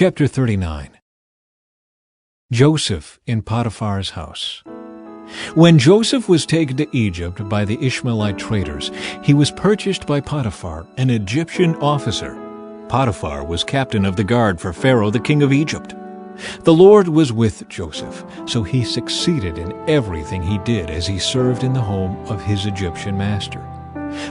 Chapter 39. Joseph in Potiphar's house. When Joseph was taken to Egypt by the Ishmaelite traders, he was purchased by Potiphar, an Egyptian officer. Potiphar was captain of the guard for Pharaoh, the king of Egypt. The Lord was with Joseph, so he succeeded in everything he did as he served in the home of his Egyptian master.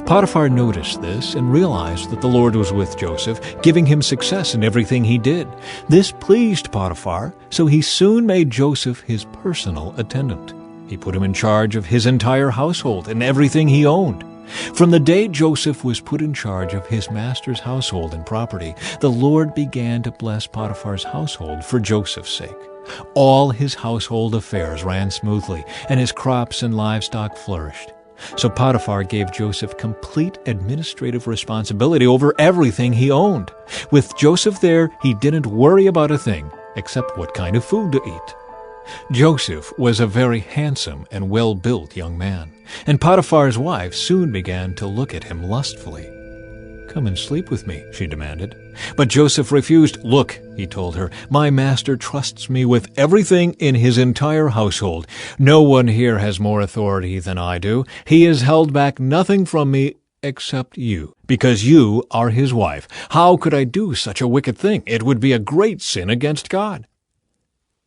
Potiphar noticed this and realized that the Lord was with Joseph, giving him success in everything he did. This pleased Potiphar, so he soon made Joseph his personal attendant. He put him in charge of his entire household and everything he owned. From the day Joseph was put in charge of his master's household and property, the Lord began to bless Potiphar's household for Joseph's sake. All his household affairs ran smoothly, and his crops and livestock flourished. So Potiphar gave Joseph complete administrative responsibility over everything he owned. With Joseph there, he didn't worry about a thing except what kind of food to eat. Joseph was a very handsome and well-built young man, and Potiphar's wife soon began to look at him lustfully. "Come and sleep with me," she demanded. But Joseph refused. "Look," he told her, "my master trusts me with everything in his entire household. No one here has more authority than I do. He has held back nothing from me except you, because you are his wife. How could I do such a wicked thing? It would be a great sin against God."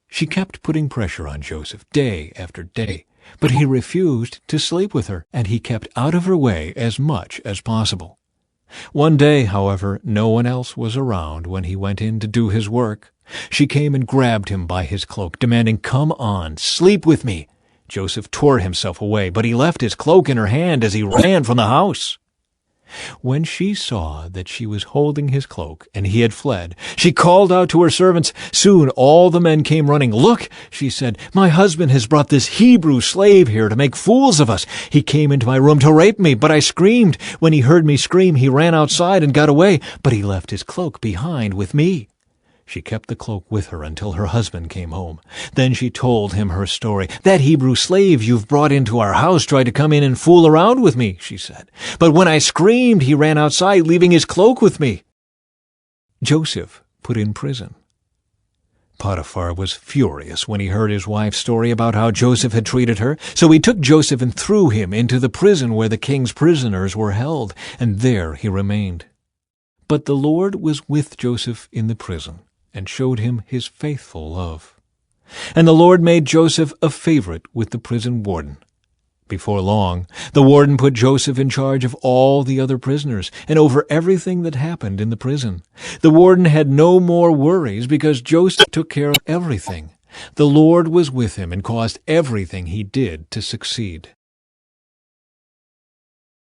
She kept putting pressure on Joseph day after day, but he refused to sleep with her, and he kept out of her way as much as possible. One day, however, no one else was around when he went in to do his work. She came and grabbed him by his cloak, demanding, "Come on, sleep with me." Joseph tore himself away, but he left his cloak in her hand as he ran from the house. When she saw that she was holding his cloak and he had fled, she called out to her servants. Soon all the men came running. "Look," she said, "my husband has brought this Hebrew slave here to make fools of us. He came into my room to rape me, but I screamed. When he heard me scream, he ran outside and got away, but he left his cloak behind with me." She kept the cloak with her until her husband came home. Then she told him her story. "That Hebrew slave you've brought into our house tried to come in and fool around with me," she said. "But when I screamed, he ran outside, leaving his cloak with me." Joseph put in prison. Potiphar was furious when he heard his wife's story about how Joseph had treated her. So he took Joseph and threw him into the prison where the king's prisoners were held, and there he remained. But the Lord was with Joseph in the prison, and showed him his faithful love. And the Lord made Joseph a favorite with the prison warden. Before long, the warden put Joseph in charge of all the other prisoners and over everything that happened in the prison. The warden had no more worries because Joseph took care of everything. The Lord was with him and caused everything he did to succeed.